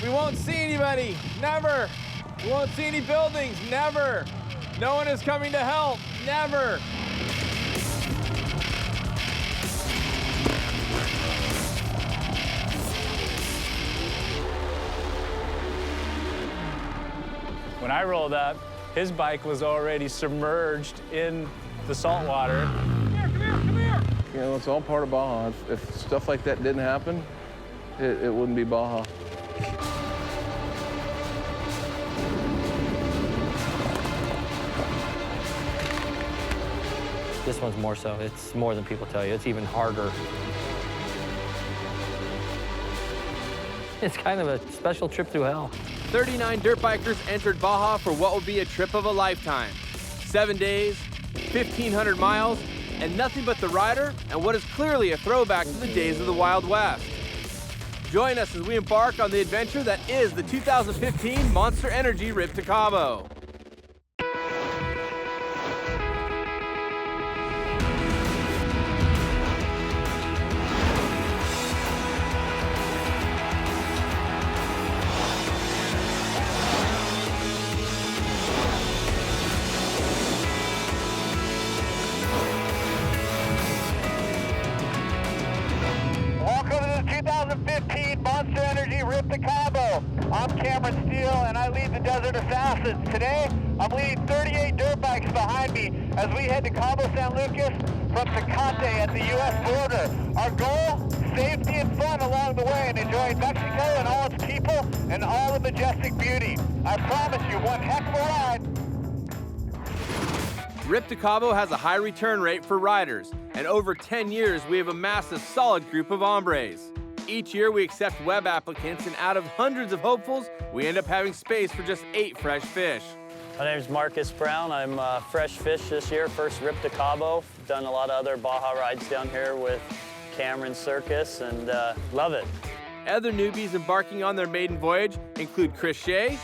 We won't see anybody, never. We won't see any buildings, never. No one is coming to help, never. When I rolled up, his bike was already submerged in the salt water. Come here, come here, come here. You know, it's all part of Baja. If stuff like that didn't happen, it wouldn't be Baja. This one's more so. It's more than people tell you. It's even harder. It's kind of a special trip through hell. 39 dirt bikers entered Baja for what will be a trip of a lifetime. 7 days, 1,500 miles, and nothing but the rider and what is clearly a throwback to the days of the Wild West. Join us as we embark on the adventure that is the 2015 Monster Energy Rip to Cabo. Welcome to the 2015 Monster Energy Rip to Cabo. I'm Cameron Steele, and I lead the Desert Assassins. Today, I'm leading 38 dirt bikes behind me as we head to Cabo San Lucas from Tecate at the U.S. border. Our goal, safety and fun along the way, and enjoying Mexico and all its people and all the majestic beauty. I promise you, one heck of a ride. Rip to Cabo has a high return rate for riders, and over 10 years we have amassed a solid group of hombres. Each year we accept web applicants, and out of hundreds of hopefuls, we end up having space for just 8 fresh fish. My name's Marcus Brown. I'm fresh fish this year, first Rip to Cabo. Done a lot of other Baja rides down here with Cameron Circus, and love it. Other newbies embarking on their maiden voyage include Chris Shea,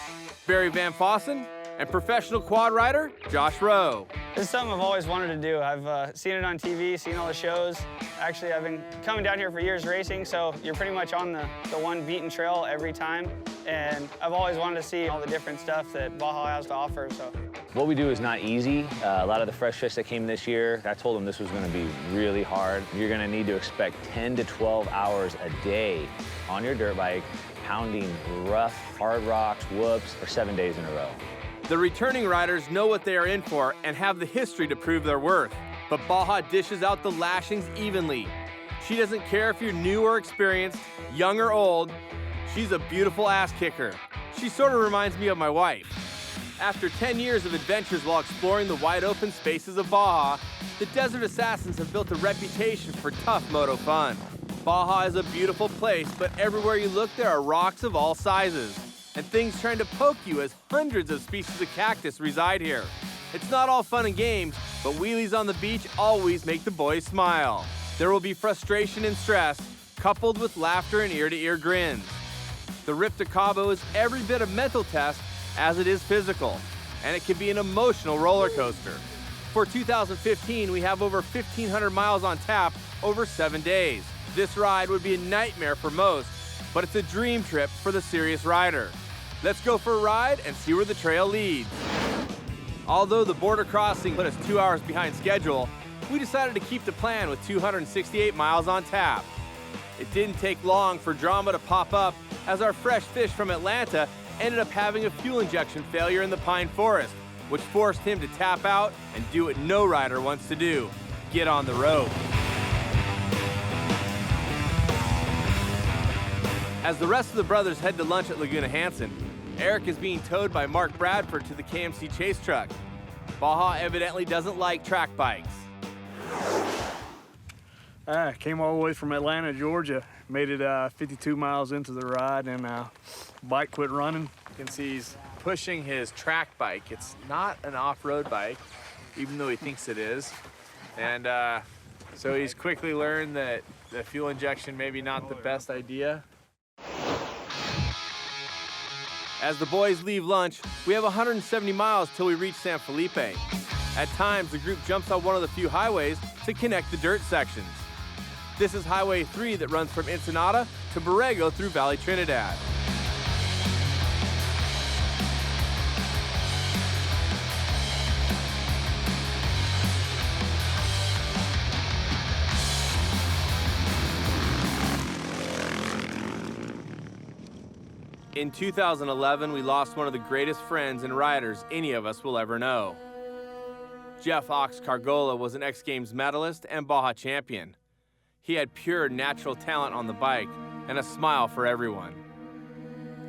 Barry Van Fossen, and professional quad rider Josh Rowe. This is something I've always wanted to do. I've seen it on TV, seen all the shows. Actually, I've been coming down here for years racing, so you're pretty much on the one beaten trail every time. And I've always wanted to see all the different stuff that Baja has to offer. So what we do is not easy. A lot of the fresh fish that came this year, I told them this was going to be really hard. You're going to need to expect 10 to 12 hours a day on your dirt bike, pounding rough, hard rocks, whoops, for 7 days in a row. The returning riders know what they are in for and have the history to prove their worth. But Baja dishes out the lashings evenly. She doesn't care if you're new or experienced, young or old. She's a beautiful ass kicker. She sort of reminds me of my wife. After 10 years of adventures while exploring the wide open spaces of Baja, the Desert Assassins have built a reputation for tough moto fun. Baja is a beautiful place, but everywhere you look there are rocks of all sizes, and things trying to poke you as hundreds of species of cactus reside here. It's not all fun and games, but wheelies on the beach always make the boys smile. There will be frustration and stress, coupled with laughter and ear-to-ear grins. The Rip to Cabo is every bit a mental test as it is physical, and it can be an emotional roller coaster. For 2015, we have over 1,500 miles on tap over 7 days. This ride would be a nightmare for most, but it's a dream trip for the serious rider. Let's go for a ride and see where the trail leads. Although the border crossing put us 2 hours behind schedule, we decided to keep the plan with 268 miles on tap. It didn't take long for drama to pop up as our fresh fish from Atlanta ended up having a fuel injection failure in the pine forest, which forced him to tap out and do what no rider wants to do: get on the road. As the rest of the brothers head to lunch at Laguna Hansen, Eric is being towed by Mark Bradford to the KMC chase truck. Baja evidently doesn't like track bikes. I came all the way from Atlanta, Georgia. Made it 52 miles into the ride, and bike quit running. You can see he's pushing his track bike. It's not an off-road bike, even though he thinks it is. And so he's quickly learned that the fuel injection maybe not the best idea. As the boys leave lunch, we have 170 miles till we reach San Felipe. At times, the group jumps on one of the few highways to connect the dirt sections. This is Highway 3 that runs from Ensenada to Borrego through Valley Trinidad. In 2011, we lost one of the greatest friends and riders any of us will ever know. Jeff Ox Cargola was an X Games medalist and Baja champion. He had pure natural talent on the bike and a smile for everyone.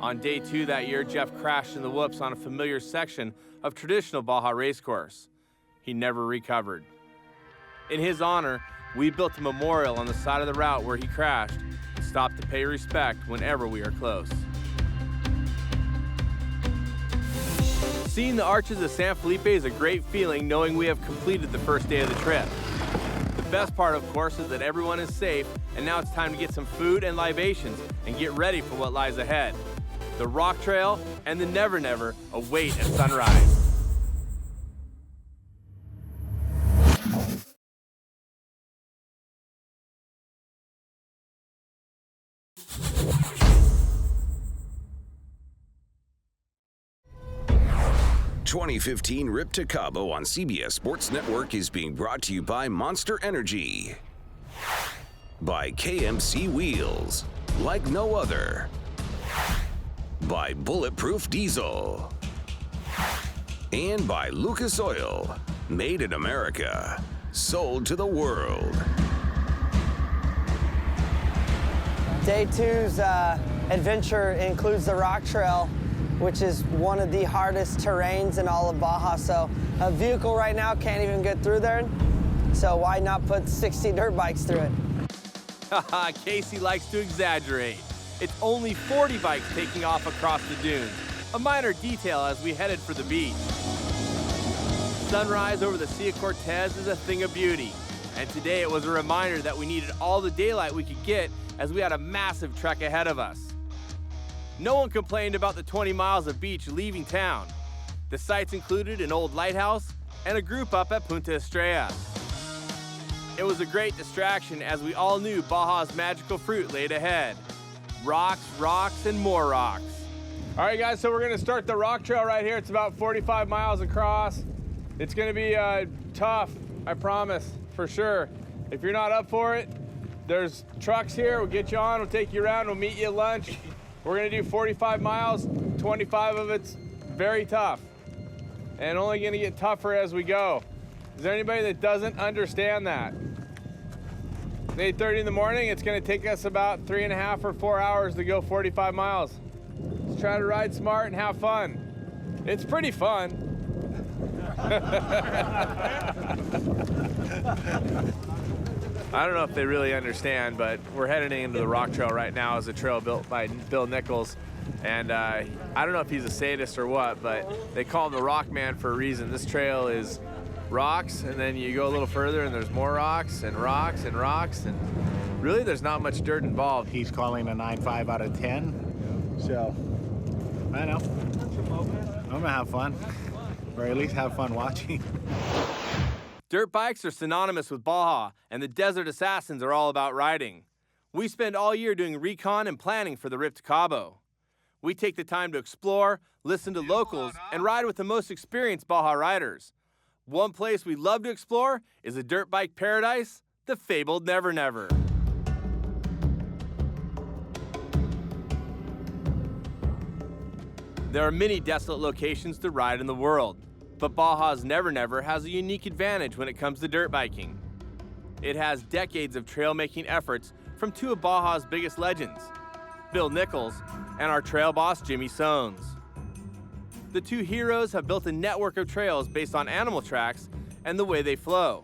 On day 2 that year, Jeff crashed in the whoops on a familiar section of traditional Baja racecourse. He never recovered. In his honor, we built a memorial on the side of the route where he crashed and stopped to pay respect whenever we are close. Seeing the arches of San Felipe is a great feeling, knowing we have completed the first day of the trip. The best part, of course, is that everyone is safe, and now it's time to get some food and libations and get ready for what lies ahead. The Rock Trail and the Never Never await at sunrise. "2015 Rip to Cabo" on CBS Sports Network is being brought to you by Monster Energy, by KMC Wheels, like no other, by Bulletproof Diesel, and by Lucas Oil, made in America, sold to the world. Day 2's adventure includes the Rock Trail, which is one of the hardest terrains in all of Baja. So a vehicle right now can't even get through there. So why not put 60 dirt bikes through it? Haha, Casey likes to exaggerate. It's only 40 bikes taking off across the dunes, a minor detail as we headed for the beach. Sunrise over the Sea of Cortez is a thing of beauty, and today it was a reminder that we needed all the daylight we could get as we had a massive trek ahead of us. No one complained about the 20 miles of beach leaving town. The sights included an old lighthouse and a group up at Punta Estrella. It was a great distraction as we all knew Baja's magical fruit laid ahead. Rocks, rocks, and more rocks. All right, guys, so we're gonna start the Rock Trail right here. It's about 45 miles across. It's gonna be tough, I promise, for sure. If you're not up for it, there's trucks here. We'll get you on, we'll take you around, we'll meet you at lunch. We're gonna do 45 miles, 25 of it's very tough, and only gonna get tougher as we go. Is there anybody that doesn't understand that? It's 8:30 in the morning, it's gonna take us about 3.5 or 4 hours to go 45 miles. Let's try to ride smart and have fun. It's pretty fun. I don't know if they really understand, but we're heading into the Rock Trail right now as a trail built by Bill Nichols. And I don't know if he's a sadist or what, but they call him the Rock Man for a reason. This trail is rocks, and then you go a little further and there's more rocks and rocks and rocks, and really there's not much dirt involved. He's calling a 9.5 out of 10, so I know. I'm gonna have fun, or at least have fun watching. Dirt bikes are synonymous with Baja, and the Desert Assassins are all about riding. We spend all year doing recon and planning for the Rip to Cabo. We take the time to explore, listen to locals, and ride with the most experienced Baja riders. One place we love to explore is a dirt bike paradise, the fabled Never Never. There are many desolate locations to ride in the world, but Baja's Never Never has a unique advantage when it comes to dirt biking. It has decades of trail-making efforts from two of Baja's biggest legends, Bill Nichols and our trail boss, Jimmy Sones. The two heroes have built a network of trails based on animal tracks and the way they flow.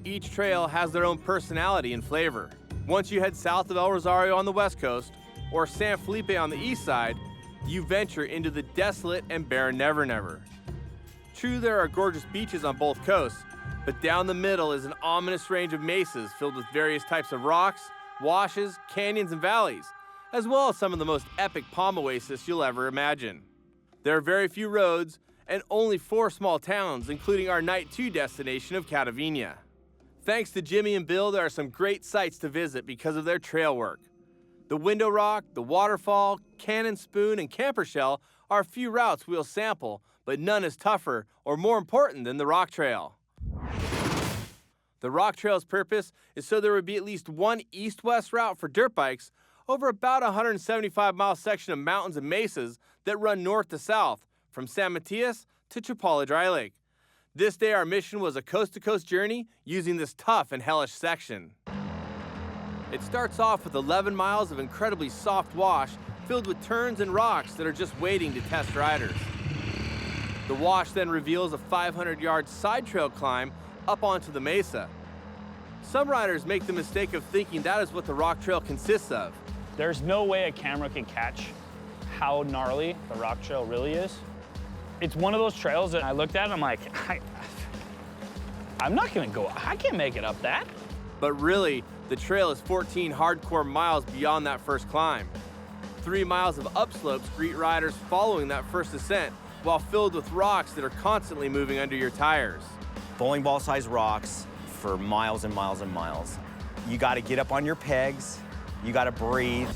Each trail has their own personality and flavor. Once you head south of El Rosario on the west coast, or San Felipe on the east side, you venture into the desolate and barren Never Never. True, there are gorgeous beaches on both coasts, but down the middle is an ominous range of mesas filled with various types of rocks, washes, canyons, and valleys, as well as some of the most epic palm oases you'll ever imagine. There are very few roads and only 4 small towns, including our Night 2 destination of Catavina. Thanks to Jimmy and Bill, there are some great sites to visit because of their trail work. The Window Rock, the Waterfall, Cannon Spoon, and Camper Shell are a few routes we'll sample, but none is tougher or more important than the Rock Trail. The Rock Trail's purpose is so there would be at least one east-west route for dirt bikes over about a 175-mile section of mountains and mesas that run north to south, from San Matias to Chapala Dry Lake. This day our mission was a coast-to-coast journey using this tough and hellish section. It starts off with 11 miles of incredibly soft wash filled with turns and rocks that are just waiting to test riders. The wash then reveals a 500-yard side trail climb up onto the mesa. Some riders make the mistake of thinking that is what the rock trail consists of. There's no way a camera can catch how gnarly the rock trail really is. It's one of those trails that I looked at and I'm like, I'm not gonna go, I can't make it up that. But really, the trail is 14 hardcore miles beyond that first climb. 3 miles of upslopes greet riders following that first ascent, while filled with rocks that are constantly moving under your tires. Bowling ball sized rocks for miles and miles and miles. You gotta get up on your pegs, you gotta breathe.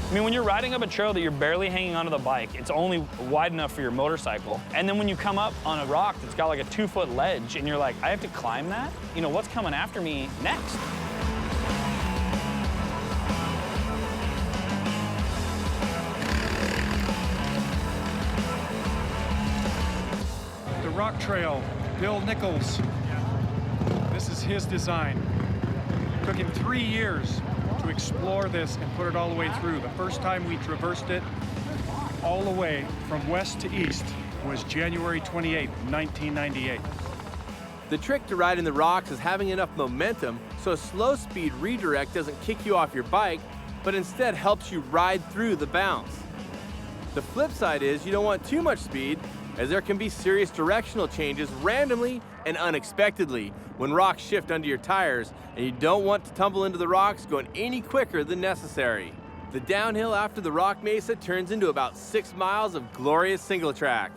I mean, when you're riding up a trail that you're barely hanging onto the bike, it's only wide enough for your motorcycle. And then when you come up on a rock that's got like a 2-foot ledge and you're like, I have to climb that? You know, what's coming after me next? The rock trail, Bill Nichols. This is his design. It took him 3 years to explore this and put it all the way through. The first time we traversed it all the way from west to east was January 28, 1998. The trick to riding the rocks is having enough momentum so a slow speed redirect doesn't kick you off your bike, but instead helps you ride through the bounce. The flip side is you don't want too much speed, as there can be serious directional changes randomly and unexpectedly when rocks shift under your tires, and you don't want to tumble into the rocks going any quicker than necessary. The downhill after the rock mesa turns into about 6 miles of glorious single track.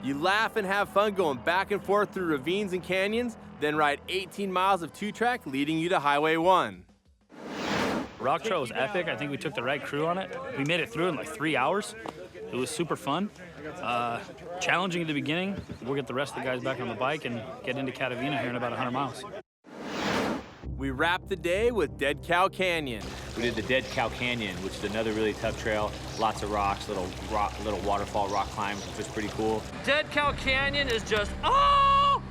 You laugh and have fun going back and forth through ravines and canyons, then ride 18 miles of 2-track leading you to Highway 1. Rock trail was epic. I think we took the right crew on it. We made it through in like 3 hours. It was super fun. Challenging at the beginning. We'll get the rest of the guys back on the bike and get into Catavina here in about 100 miles. We wrapped the day with Dead Cow Canyon. We did the Dead Cow Canyon, which is another really tough trail. Lots of rocks, little waterfall rock climbs, which was pretty cool. Dead Cow Canyon is just, oh!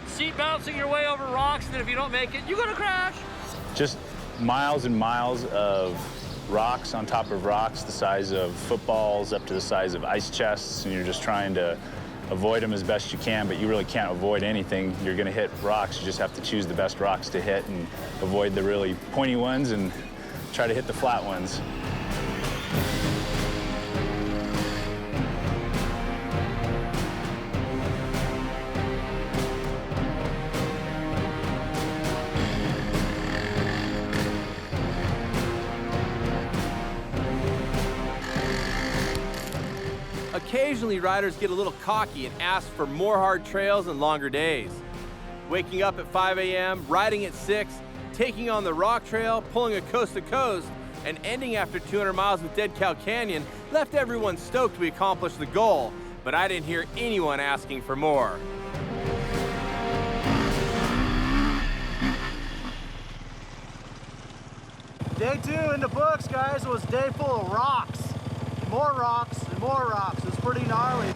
Seat bouncing your way over rocks, and then if you don't make it, you're gonna crash. Just miles and miles of rocks on top of rocks, the size of footballs up to the size of ice chests, and you're just trying to avoid them as best you can, but you really can't avoid anything. You're gonna hit rocks. You just have to choose the best rocks to hit and avoid the really pointy ones and try to hit the flat ones. Occasionally, riders get a little cocky and ask for more hard trails and longer days. Waking up at 5 a.m., riding at 6, taking on the rock trail, pulling a coast to coast, and ending after 200 miles with Dead Cow Canyon left everyone stoked we accomplished the goal, but I didn't hear anyone asking for more. Day 2 in the books, guys, was a day full of rocks. More rocks and more rocks. It was pretty gnarly.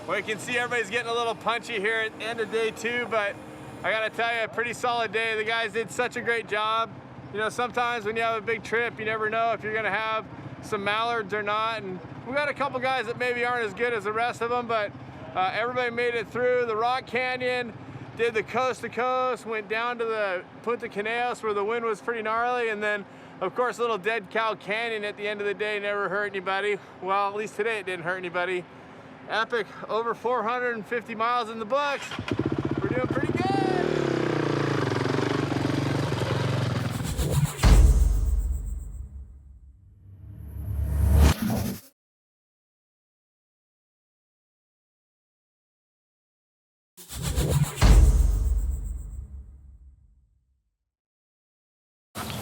Well, you can see everybody's getting a little punchy here at the end of day 2, but I gotta tell you, a pretty solid day. The guys did such a great job. You know, sometimes when you have a big trip, you never know if you're gonna have some mallards or not. And we got a couple guys that maybe aren't as good as the rest of them, but everybody made it through the Rock Canyon, did the coast to coast, went down to the Punta Caneos where the wind was pretty gnarly, and then of course, little Dead Cow Canyon at the end of the day never hurt anybody. Well, at least today it didn't hurt anybody. Epic, over 450 miles in the books. We're doing pretty good.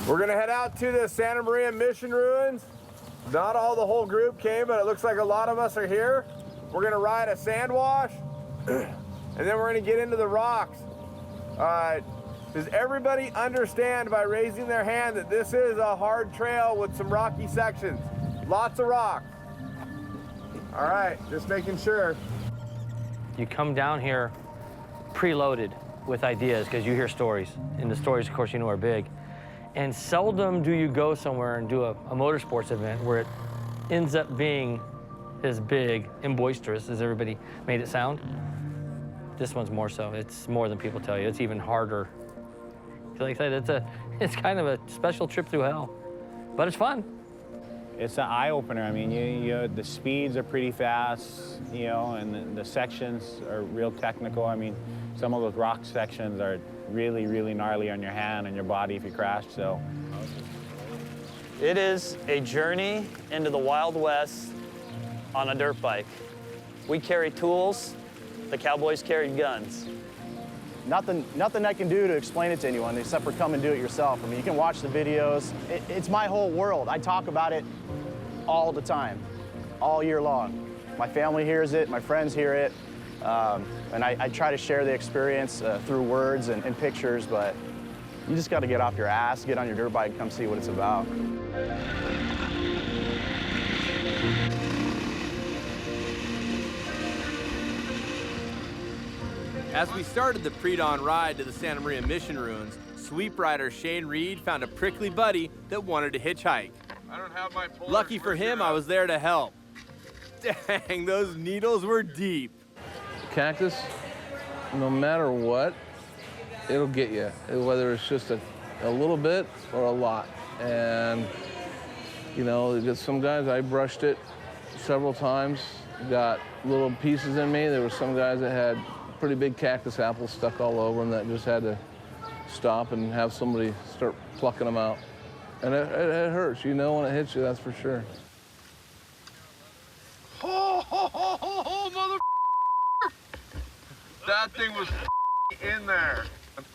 We're gonna head out to the Santa Maria Mission Ruins. Not all the whole group came, but it looks like a lot of us are here. We're gonna ride a sand wash, and then we're gonna get into the rocks. Does everybody understand by raising their hand that this is a hard trail with some rocky sections? Lots of rocks. All right, just making sure. You come down here preloaded with ideas because you hear stories, and the stories, of course, you know, are big. And seldom do you go somewhere and do a motorsports event where it ends up being as big and boisterous as everybody made it sound. This one's more so. It's more than people tell you. It's even harder. Like I said, it's kind of a special trip through hell, but it's fun. It's an eye-opener. I mean, the speeds are pretty fast, you know, and the sections are real technical. I mean, some of those rock sections are really, really gnarly on your hand and your body if you crash, so. It is a journey into the Wild West on a dirt bike. We carry tools, the cowboys carried guns. Nothing I can do to explain it to anyone except for come and do it yourself. I mean, you can watch the videos. It's my whole world. I talk about it all the time, all year long. My family hears it, my friends hear it, and I try to share the experience through words and pictures, but you just got to get off your ass, get on your dirt bike, and come see what it's about. As we started the pre-dawn ride to the Santa Maria Mission Ruins, sweep rider Shane Reed found a prickly buddy that wanted to hitchhike. I don't have my polar. Lucky for him, I was there to help. Dang, those needles were deep. Cactus, no matter what, it'll get you, whether it's just a little bit or a lot. And, you know, there's some guys, I brushed it several times, got little pieces in me. There were some guys that had pretty big cactus apples stuck all over them that just had to stop and have somebody start plucking them out. And it hurts, you know, when it hits you, that's for sure. Oh, mother! That thing was in there.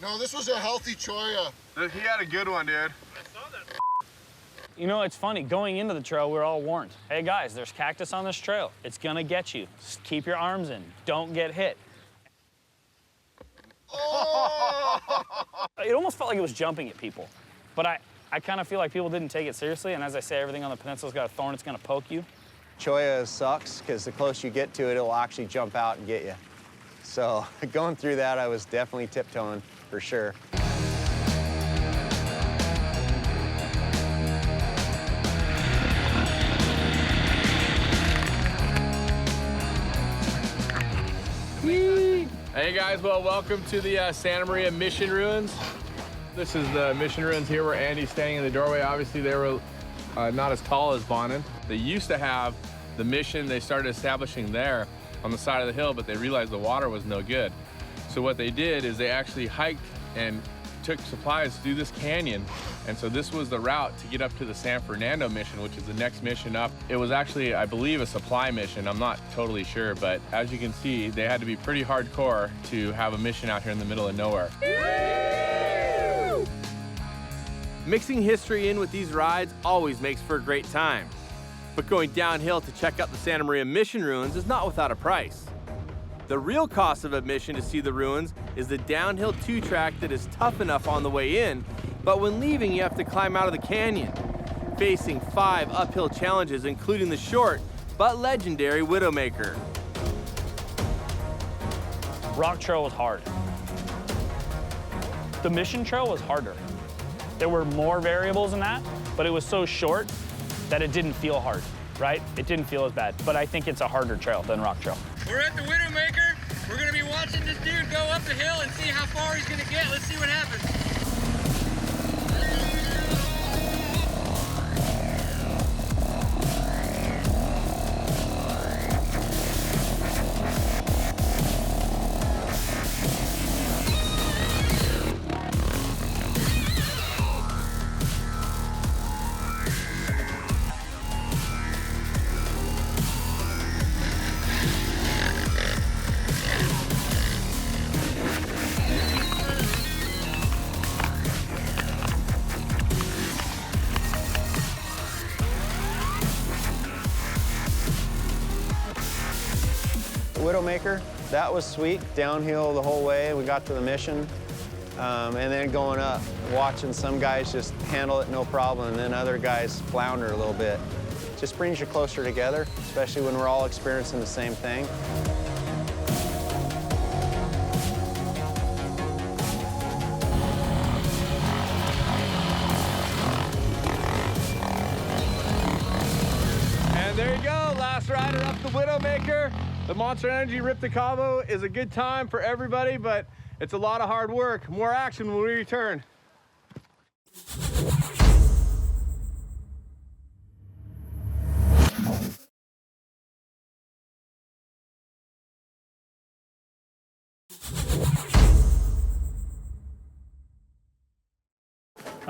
No, this was a healthy cholla. He had a good one, dude. You know, it's funny, going into the trail, we're all warned. Hey guys, there's cactus on this trail. It's gonna get you. Just keep your arms in, don't get hit. Oh! It almost felt like it was jumping at people, but I kind of feel like people didn't take it seriously, and as I say, everything on the peninsula's got a thorn, it's gonna poke you. Cholla sucks, because the closer you get to it, it'll actually jump out and get you. So going through that, I was definitely tiptoeing, for sure. Hey guys, well, welcome to the Santa Maria Mission Ruins. This is the Mission Ruins here where Andy's standing in the doorway. Obviously, they were not as tall as Bonin. They used to have the mission, they started establishing there on the side of the hill, but they realized the water was no good. So what they did is they actually hiked and took supplies through this canyon. And so this was the route to get up to the San Fernando mission, which is the next mission up. It was actually, I believe, a supply mission. I'm not totally sure, but as you can see, they had to be pretty hardcore to have a mission out here in the middle of nowhere. Mixing history in with these rides always makes for a great time. But going downhill to check out the Santa Maria Mission Ruins is not without a price. The real cost of admission to see the ruins is the downhill 2-track that is tough enough on the way in, but when leaving you have to climb out of the canyon, facing 5 uphill challenges including the short but legendary Widowmaker. Rock trail was hard. The mission trail was harder. There were more variables in that, but it was so short that it didn't feel hard, right? It didn't feel as bad, but I think it's a harder trail than rock trail. We're at the Widowmaker. We're gonna be watching this dude go up the hill and see how far he's gonna get. Let's see what happens. Widowmaker, that was sweet. Downhill the whole way, we got to the mission. And then going up, watching some guys just handle it no problem, and then other guys flounder a little bit. Just brings you closer together, especially when we're all experiencing the same thing. And there you go, last rider up the Widowmaker. The Monster Energy Rip to Cabo is a good time for everybody, but it's a lot of hard work. More action when we return.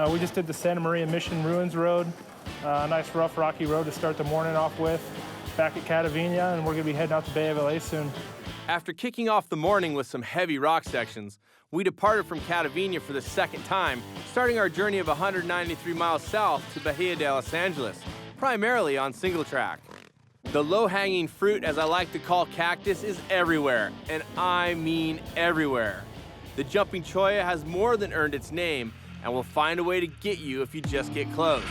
We just did the Santa Maria Mission Ruins Road. A nice rough rocky road to start the morning off with. Back at Catavina, and we're gonna be heading out to Bay of LA soon. After kicking off the morning with some heavy rock sections, we departed from Catavina for the second time, starting our journey of 193 miles south to Bahia de Los Angeles, primarily on single track. The low-hanging fruit, as I like to call cactus, is everywhere, and I mean everywhere. The jumping cholla has more than earned its name, and will find a way to get you if you just get close.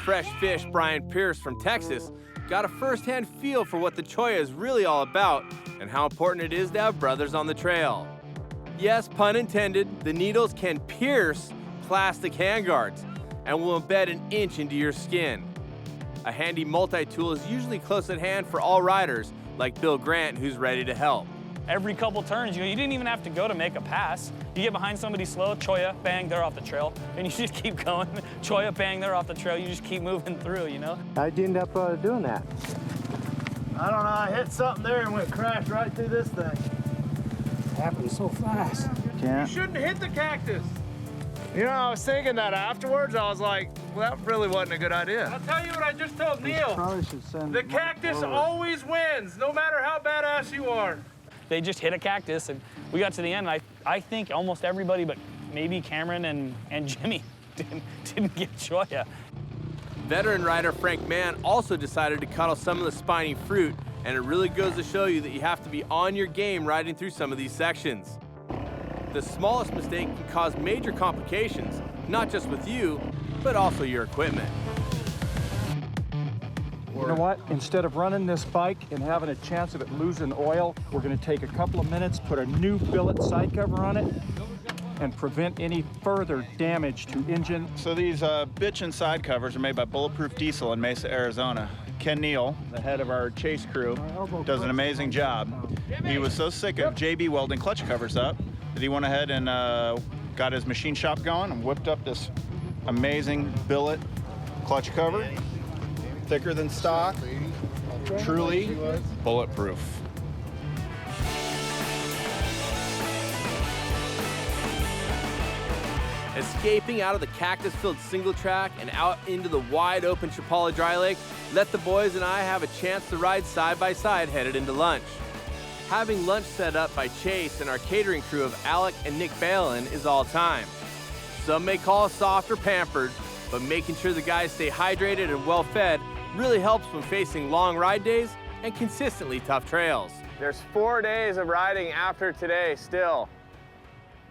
Fresh Fish Brian Pierce from Texas got a first-hand feel for what the cholla is really all about and how important it is to have brothers on the trail. Yes, pun intended, the needles can pierce plastic handguards and will embed an inch into your skin. A handy multi-tool is usually close at hand for all riders, like Bill Grant, who's ready to help. Every couple turns, you didn't even have to go to make a pass. You get behind somebody slow, cholla, bang, they're off the trail. And you just keep going, cholla, bang, they're off the trail. You just keep moving through, you know? How'd you end up doing that? I don't know, I hit something there and went crash right through this thing. It happened so fast. You shouldn't hit the cactus. You know, I was thinking that afterwards. I was like, well, that really wasn't a good idea. I'll tell you what I just told Neil. The cactus always wins, no matter how badass you are. They just hit a cactus, and we got to the end, and I think almost everybody, but maybe Cameron and Jimmy didn't get cholla. Veteran rider Frank Mann also decided to cuddle some of the spiny fruit, and it really goes to show you that you have to be on your game riding through some of these sections. The smallest mistake can cause major complications, not just with you, but also your equipment. You know what? Instead of running this bike and having a chance of it losing oil, we're going to take a couple of minutes, put a new billet side cover on it, and prevent any further damage to engine. So these bitchin' side covers are made by Bulletproof Diesel in Mesa, Arizona. Ken Neal, the head of our chase crew, does an amazing job. He was so sick of JB welding clutch covers up that he went ahead and got his machine shop going and whipped up this amazing billet clutch cover. Thicker than stock, truly bulletproof. Escaping out of the cactus-filled single track and out into the wide open Chapala Dry Lake let the boys and I have a chance to ride side by side headed into lunch. Having lunch set up by Chase and our catering crew of Alec and Nick Balin is all time. Some may call us soft or pampered, but making sure the guys stay hydrated and well fed really helps when facing long ride days and consistently tough trails. There's 4 days of riding after today still.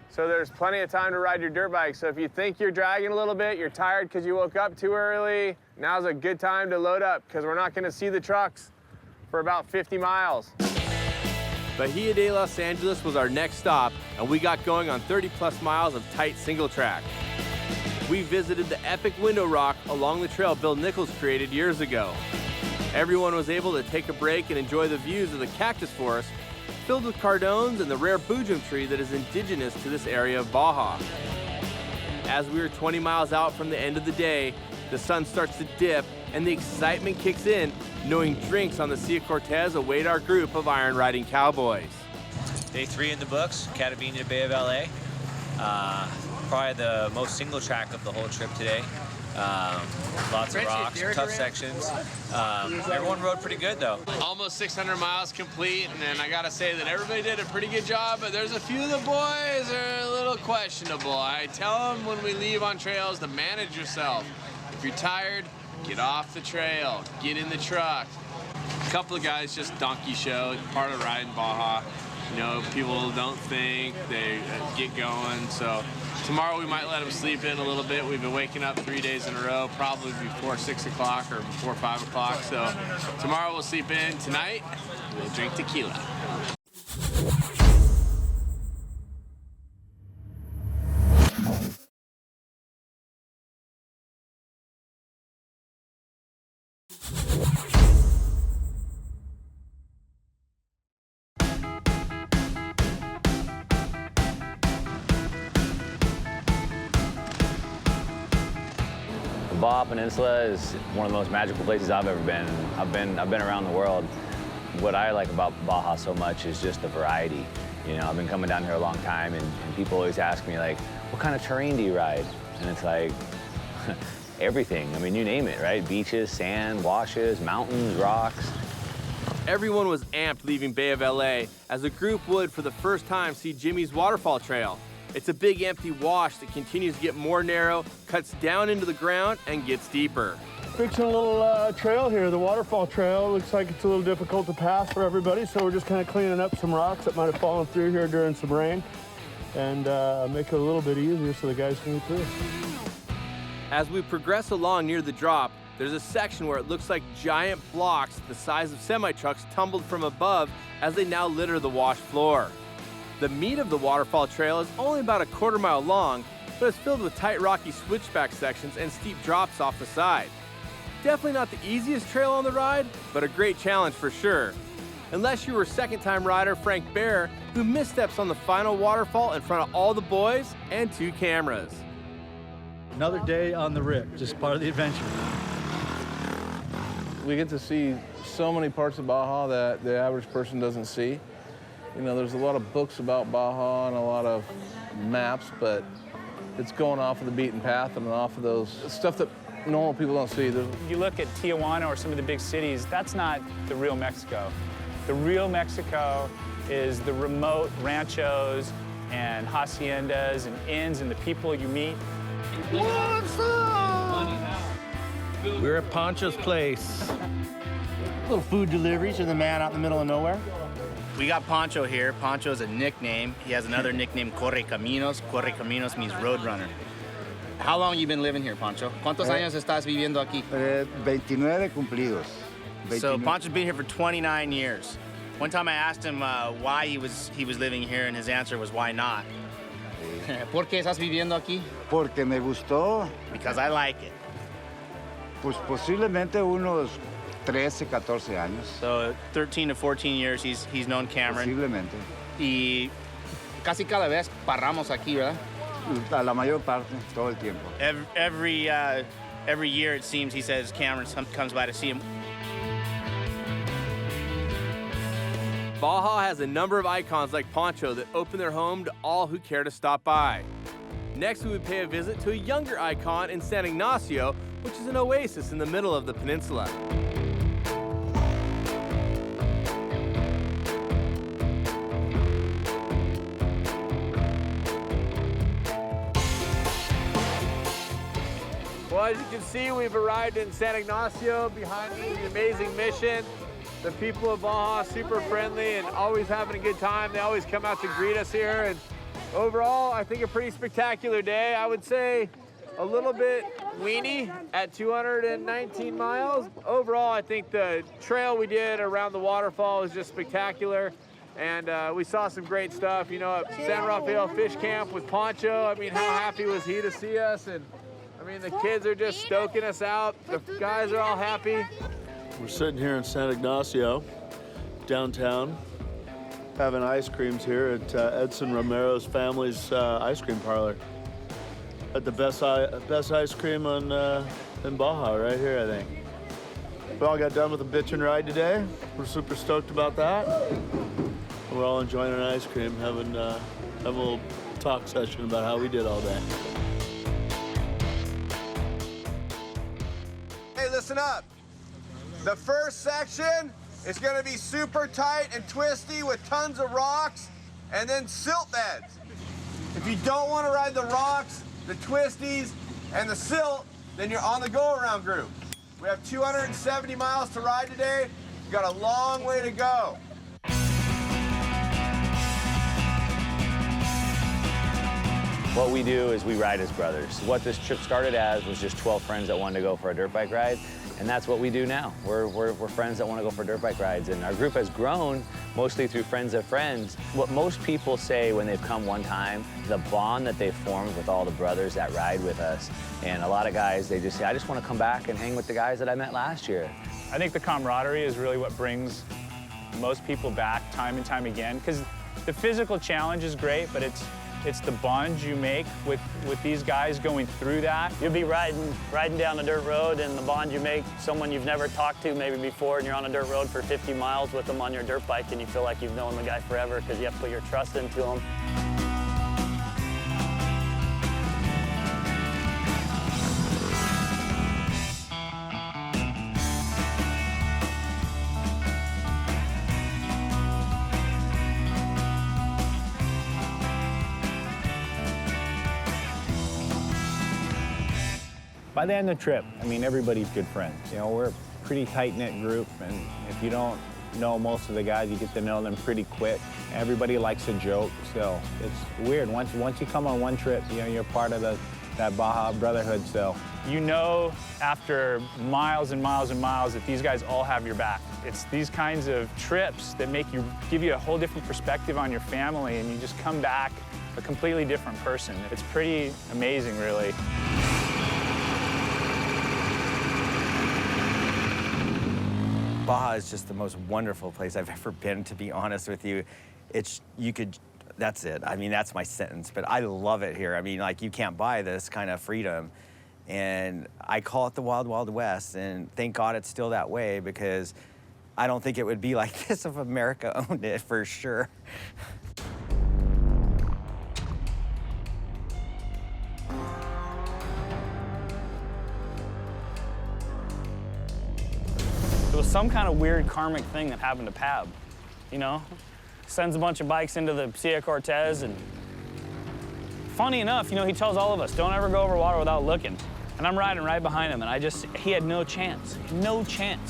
So there's plenty of time to ride your dirt bike. So if you think you're dragging a little bit, you're tired because you woke up too early, now's a good time to load up because we're not going to see the trucks for about 50 miles. Bahia de Los Angeles was our next stop, and we got going on 30+ miles of tight single track. We visited the epic window rock along the trail Bill Nichols created years ago. Everyone was able to take a break and enjoy the views of the cactus forest filled with cardones and the rare boojum tree that is indigenous to this area of Baja. As we were 20 miles out from the end of the day, the sun starts to dip and the excitement kicks in, knowing drinks on the Sea of Cortez await our group of iron riding cowboys. Day 3 in the books, Catavina, Bay of LA. Probably the most single track of the whole trip today. Lots of rocks, tough sections. Everyone rode pretty good though. Almost 600 miles complete, and I gotta say that everybody did a pretty good job, but there's a few of the boys are a little questionable. I tell them when we leave on trails to manage yourself. If you're tired, get off the trail, get in the truck. couple of guys just donkey show, part of riding Baja. You know, people don't think, they get going. So tomorrow we might let them sleep in a little bit. We've been waking up 3 days in a row, probably before 6 o'clock or before 5 o'clock. So tomorrow we'll sleep in. Tonight, we'll drink tequila. The Baja Peninsula is one of the most magical places I've ever been. I've been around the world. What I like about Baja so much is just the variety. You know, I've been coming down here a long time, and people always ask me, like, what kind of terrain do you ride? And it's like, everything. I mean, you name it, right? Beaches, sand, washes, mountains, rocks. Everyone was amped leaving Bay of LA, as a group would for the first time see Jimmy's waterfall trail. It's a big empty wash that continues to get more narrow, cuts down into the ground, and gets deeper. Fixing a little trail here, the waterfall trail. Looks like it's a little difficult to pass for everybody, so we're just kind of cleaning up some rocks that might have fallen through here during some rain and make it a little bit easier so the guys can get through. As we progress along near the drop, there's a section where it looks like giant blocks the size of semi-trucks tumbled from above as they now litter the wash floor. The meat of the waterfall trail is only about a quarter mile long, but it's filled with tight rocky switchback sections and steep drops off the side. Definitely not the easiest trail on the ride, but a great challenge for sure. Unless you were second-time rider Frank Bear, who missteps on the final waterfall in front of all the boys and 2 cameras. Another day on the rip, just part of the adventure. We get to see so many parts of Baja that the average person doesn't see. You know, there's a lot of books about Baja and a lot of maps, but it's going off of the beaten path and off of those stuff that normal people don't see. You look at Tijuana or some of the big cities, that's not the real Mexico. The real Mexico is the remote ranchos and haciendas and inns and the people you meet. What's up? We're at Pancho's place. Little food deliveries to the man out in the middle of nowhere. We got Pancho here. Pancho is a nickname. He has another nickname, Corre Caminos. Corre Caminos means roadrunner. How long you been living here, Pancho? ¿Cuántos años estás viviendo aquí? 29 cumplidos. So Pancho's been here for 29 years. One time I asked him why he was living here, and his answer was, why not? ¿Por qué estás viviendo aquí? Porque me gustó. Because I like it. Pues posiblemente unos 13, 14 años. So 13 to 14 years he's known Cameron. Posiblemente. Y casi cada vez paramos aquí, ¿verdad? A la mayor parte, todo el tiempo. Every year it seems he says Cameron comes by to see him. Baja has a number of icons like Pancho that open their home to all who care to stop by. Next, we would pay a visit to a younger icon in San Ignacio, which is an oasis in the middle of the peninsula. Well, as you can see, we've arrived in San Ignacio. Behind me, the amazing mission. The people of Baja, super friendly and always having a good time. They always come out to greet us here. And overall, I think a pretty spectacular day. I would say a little bit weeny at 219 miles. Overall, I think the trail we did around the waterfall was just spectacular. And we saw some great stuff, you know, at San Rafael Fish Camp with Pancho. I mean, how happy was he to see us? And I mean, the kids are just stoking us out. The guys are all happy. We're sitting here in San Ignacio, downtown, having ice creams here at Edson Romero's family's ice cream parlor. At the best ice cream in Baja, right here, I think. We all got done with a bitchin' ride today. We're super stoked about that. We're all enjoying an ice cream, having a little talk session about how we did all day. Hey, listen up. The first section is going to be super tight and twisty with tons of rocks and then silt beds. If you don't want to ride the rocks, the twisties, and the silt, then you're on the go-around group. We have 270 miles to ride today. got a long way to go. What we do is we ride as brothers. What this trip started as was just 12 friends that wanted to go for a dirt bike ride, and that's what we do now. We're friends that want to go for dirt bike rides, and our group has grown mostly through friends of friends. What most people say when they've come one time, the bond that they've formed with all the brothers that ride with us, and a lot of guys, they just say, I just want to come back and hang with the guys that I met last year. I think the camaraderie is really what brings most people back time and time again, because the physical challenge is great, but it's the bond you make with these guys going through that. You'll be riding down a dirt road, and the bond you make, someone you've never talked to maybe before, and you're on a dirt road for 50 miles with them on your dirt bike, and you feel like you've known the guy forever because you have to put your trust into him. By the end of the trip, I mean, everybody's good friends. You know, we're a pretty tight-knit group, and if you don't know most of the guys, you get to know them pretty quick. Everybody likes a joke, so it's weird. Once you come on one trip, you know, you're part of that Baja brotherhood, so. You know after miles and miles and miles that these guys all have your back. It's these kinds of trips that give you a whole different perspective on your family, and you just come back a completely different person. It's pretty amazing, really. Baja is just the most wonderful place I've ever been, to be honest with you. That's it. I mean, that's my sentence, but I love it here. I mean, like, you can't buy this kind of freedom. And I call it the Wild Wild West, and thank God it's still that way, because I don't think it would be like this if America owned it, for sure. It was some kind of weird karmic thing that happened to Pab, you know? Sends a bunch of bikes into the Sierra Cortez, and funny enough, you know, he tells all of us, don't ever go over water without looking. And I'm riding right behind him, and he had no chance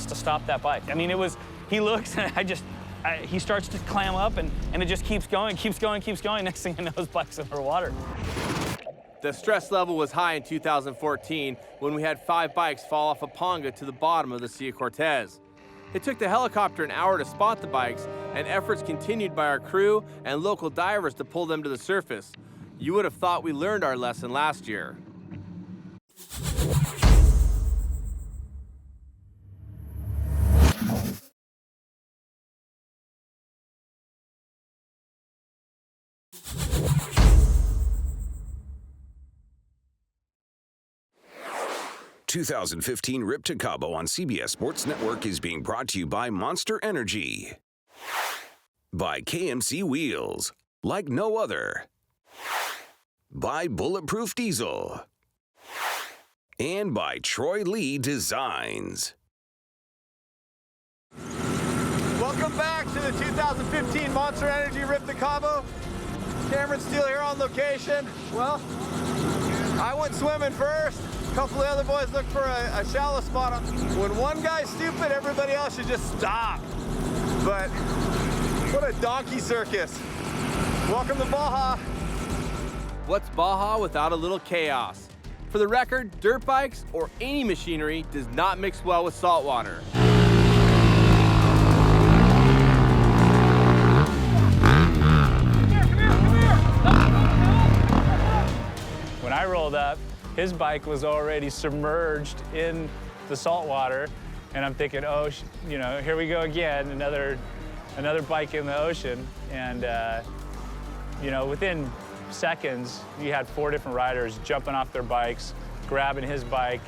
to stop that bike. I mean, he looks, and he starts to clam up, and it just keeps going. Next thing I know, his bike's underwater. The stress level was high in 2014 when we had 5 bikes fall off a ponga to the bottom of the Sierra Cortez. It took the helicopter an hour to spot the bikes, and efforts continued by our crew and local divers to pull them to the surface. You would have thought we learned our lesson last year. The 2015 Rip to Cabo on CBS Sports Network is being brought to you by Monster Energy, by KMC Wheels, like no other, by Bulletproof Diesel, and by Troy Lee Designs. Welcome back to the 2015 Monster Energy Rip to Cabo. Cameron Steele here on location. Well, I went swimming first. A couple of the other boys looked for a shallow spot. When one guy's stupid, everybody else should just stop. But what a donkey circus. Welcome to Baja. What's Baja without a little chaos? For the record, dirt bikes or any machinery does not mix well with salt water. When I rolled up, his bike was already submerged in the salt water, and I'm thinking, oh, you know, here we go again, another bike in the ocean. And you know, within seconds, you had 4 different riders jumping off their bikes, grabbing his bike,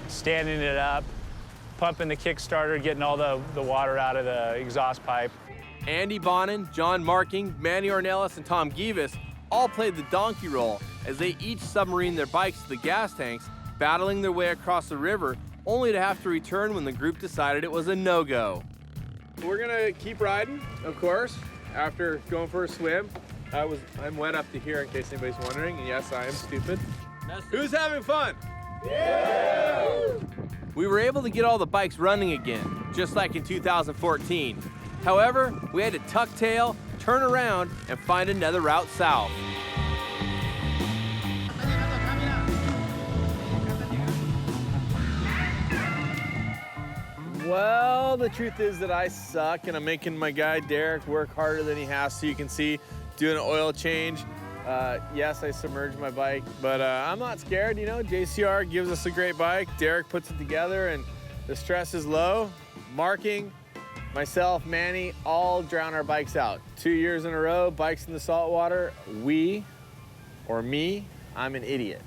standing it up, pumping the Kickstarter, getting all the water out of the exhaust pipe. Andy Bonin, John Marking, Manny Ornelas, and Tom Givas all played the donkey role as they each submarined their bikes to the gas tanks, battling their way across the river, only to have to return when the group decided it was a no-go. We're gonna keep riding, of course, after going for a swim. I'm wet up to here in case anybody's wondering, and yes, I am stupid. Who's having fun? We were able to get all the bikes running again, just like in 2014. However, we had to tuck tail, turn around, and find another route south. Well, the truth is that I suck, and I'm making my guy Derek work harder than he has to. You can see, doing an oil change. Yes, I submerged my bike, but I'm not scared, you know. JCR gives us a great bike. Derek puts it together, and the stress is low. Marking, myself, Manny, all drown our bikes out. 2 years in a row, bikes in the salt water. We, or me, I'm an idiot.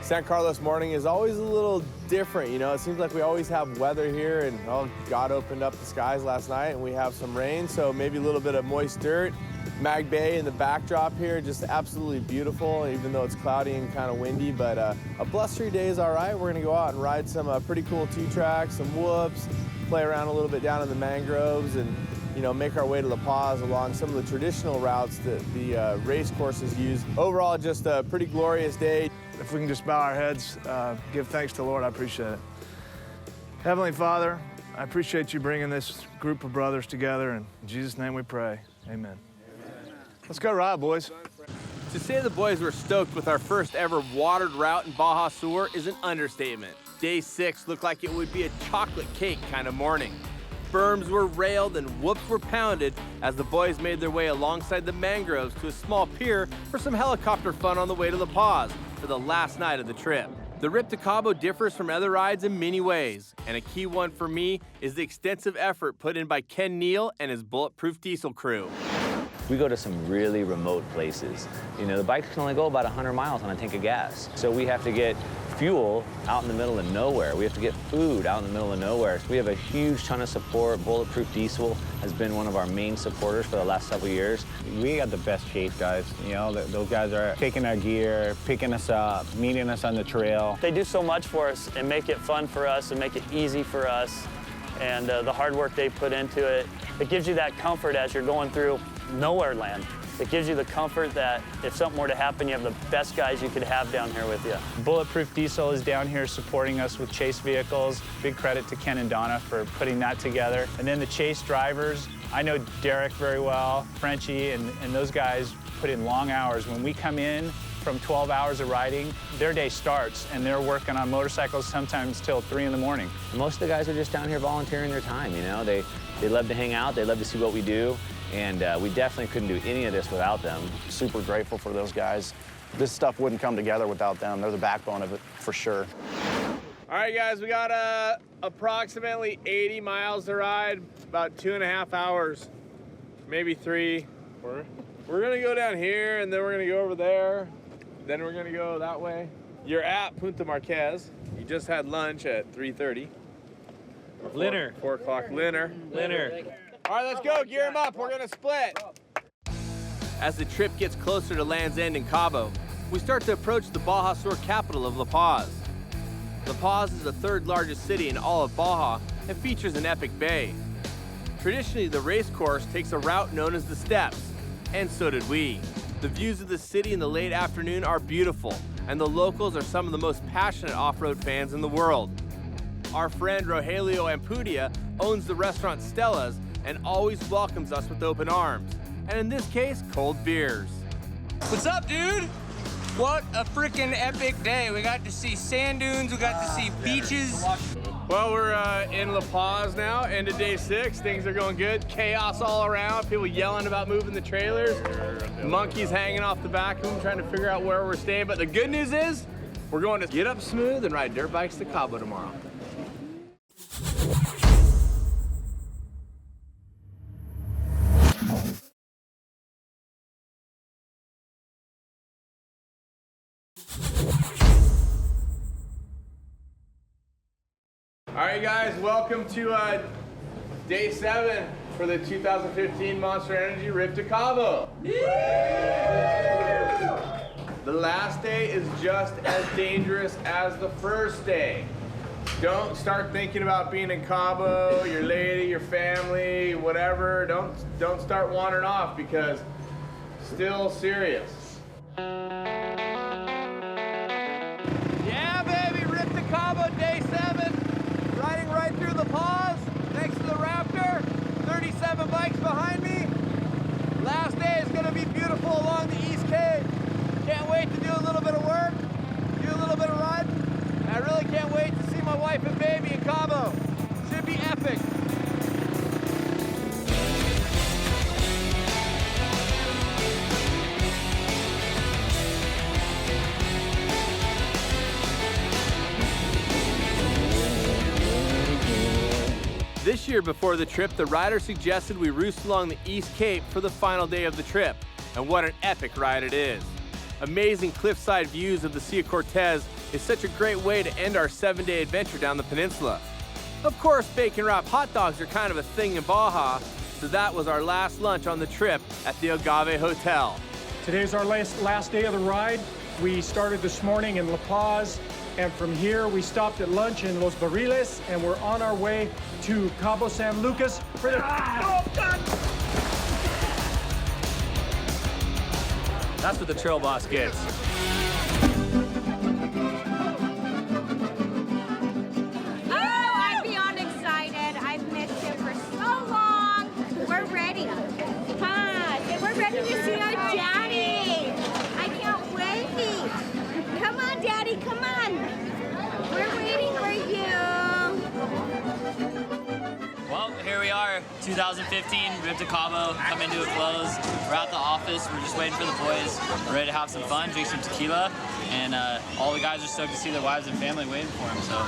San Carlos morning is always a little different, you know. It seems like we always have weather here, and oh, God opened up the skies last night and we have some rain, so maybe a little bit of moist dirt. Mag Bay in the backdrop here, just absolutely beautiful, even though it's cloudy and kind of windy, but a blustery day is all right. We're gonna go out and ride some pretty cool T-tracks, some whoops, play around a little bit down in the mangroves, and you know, make our way to La Paz along some of the traditional routes that the race courses use. Overall, just a pretty glorious day. If we can just bow our heads, give thanks to the Lord, I appreciate it. Heavenly Father, I appreciate you bringing this group of brothers together, and in Jesus' name we pray, amen. Let's go ride, boys. To say the boys were stoked with our first ever watered route in Baja Sur is an understatement. Day 6 looked like it would be a chocolate cake kind of morning. Berms were railed and whoops were pounded as the boys made their way alongside the mangroves to a small pier for some helicopter fun on the way to La Paz for the last night of the trip. The Rip to Cabo differs from other rides in many ways, and a key one for me is the extensive effort put in by Ken Neal and his Bulletproof Diesel crew. We go to some really remote places. You know, the bikes can only go about 100 miles on a tank of gas. So we have to get fuel out in the middle of nowhere. We have to get food out in the middle of nowhere. So we have a huge ton of support. Bulletproof Diesel has been one of our main supporters for the last several years. We got the best chase guys. You know, those guys are taking our gear, picking us up, meeting us on the trail. They do so much for us and make it fun for us and make it easy for us. And the hard work they put into it, it gives you that comfort as you're going through nowhere land. It gives you the comfort that if something were to happen, you have the best guys you could have down here with you. Bulletproof Diesel is down here supporting us with chase vehicles. Big credit to Ken and Donna for putting that together. And then the chase drivers, I know Derek very well, Frenchie, and those guys put in long hours. When we come in from 12 hours of riding, their day starts and they're working on motorcycles sometimes till 3 in the morning. Most of the guys are just down here volunteering their time, you know. They love to hang out, they love to see what we do. And we definitely couldn't do any of this without them. Super grateful for those guys. This stuff wouldn't come together without them. They're the backbone of it, for sure. All right, guys, we got approximately 80 miles to ride, about 2.5 hours, maybe 3. We're gonna go down here, and then we're gonna go over there. Then we're gonna go that way. You're at Punta Marquez. You just had lunch at 3:30. Linner. 4 o'clock, Linner. All right, let's go, gear them up, we're gonna split. As the trip gets closer to Land's End in Cabo, we start to approach the Baja Sur capital of La Paz. La Paz is the 3rd largest city in all of Baja and features an epic bay. Traditionally, the race course takes a route known as the Steps, and so did we. The views of the city in the late afternoon are beautiful, and the locals are some of the most passionate off-road fans in the world. Our friend Rogelio Ampudia owns the restaurant Stella's and always welcomes us with open arms, and in this case, cold beers. What's up, dude? What a freaking epic day. We got to see sand dunes, we got to see beaches. Well, we're in La Paz now, end of day 6. Things are going good. Chaos all around, people yelling about moving the trailers, monkeys hanging off the back of them, trying to figure out where we're staying. But the good news is, we're going to get up smooth and ride dirt bikes to Cabo tomorrow. All right, guys, welcome to day 7 for the 2015 Monster Energy Rip to Cabo. The last day is just as dangerous as the first day. Don't start thinking about being in Cabo, your lady, your family, whatever. Don't start wandering off because still serious. Yeah, baby, Rip to Cabo, day 7. Riding right through the pause, next to the Raptor. 37 bikes behind me. Last day is gonna be beautiful along the East Cape. Can't wait to do a little bit of work, do a little bit of riding. And I really can't wait to see my wife and baby in Cabo. Should be epic. This year before the trip, the rider suggested we roost along the East Cape for the final day of the trip. And what an epic ride it is. Amazing cliffside views of the Sea of Cortez is such a great way to end our 7-day adventure down the peninsula. Of course, bacon wrap hot dogs are kind of a thing in Baja, so that was our last lunch on the trip at the Agave Hotel. Today's our last day of the ride. We started this morning in La Paz, and from here we stopped at lunch in Los Barriles, and we're on our way to Cabo San Lucas for the... Oh, God! That's what the trail boss gets. Oh, I'm beyond excited. I've missed him for so long. We're ready. Come on, and we're ready to see our daddy. I can't wait. Come on, Daddy, come on. We're waiting for you. Well, here we are, 2015, Rip to Cabo, coming to a close. We're at the office, we're just waiting for the boys. We're ready to have some fun, drink some tequila, and all the guys are stoked to see their wives and family waiting for them, so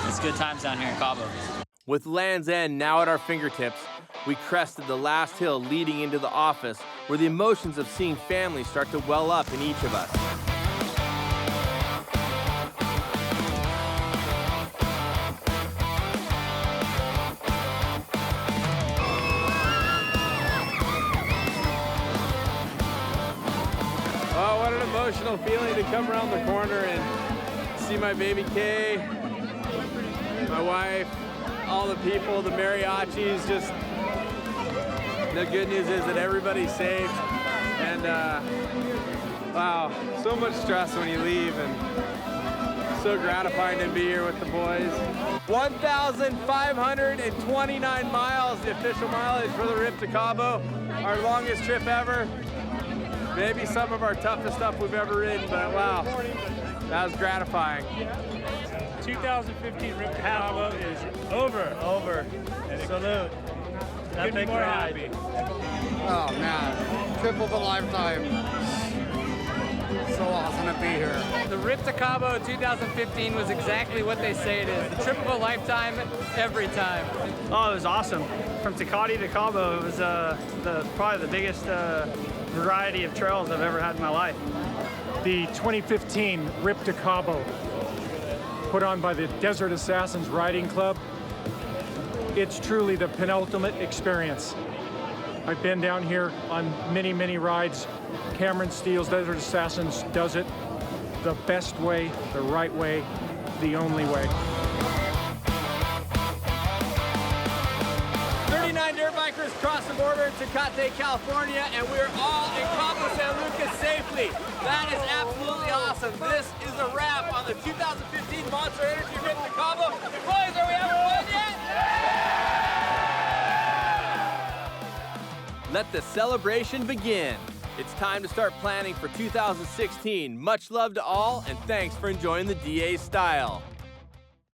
it's good times down here in Cabo. With Land's End now at our fingertips, we crested the last hill leading into the office, where the emotions of seeing family start to well up in each of us. Oh, what an emotional feeling to come around the corner and see my baby Kay, my wife, all the people, the mariachis. Just the good news is that everybody's safe, and wow, so much stress when you leave, and so gratifying to be here with the boys. 1,529 miles, the official mileage for the Rip to Cabo, our longest trip ever. Maybe some of our toughest stuff we've ever ridden, but wow, that was gratifying. 2015 Rip to Cabo is over. Salute. Couldn't be more happy. Oh man, trip of a lifetime. So awesome to be here. The Rip to Cabo 2015 was exactly what they say it is. The trip of a lifetime, every time. Oh, it was awesome. From Tecate to Cabo, it was probably the biggest variety of trails I've ever had in my life. The 2015 Rip to Cabo, put on by the Desert Assassins Riding Club. It's truly the penultimate experience. I've been down here on many, many rides. Cameron Steele's Desert Assassins does it the best way, the right way, the only way. 39 dirt bikers crossed the border to Tecate, California, and we're all in Cabo San Lucas safely. That is absolutely awesome. This is a wrap on the 2015 Monster Energy Rip to Cabo. Boys, are we having fun yet? Let the celebration begin. It's time to start planning for 2016. Much love to all, and thanks for enjoying the DA style.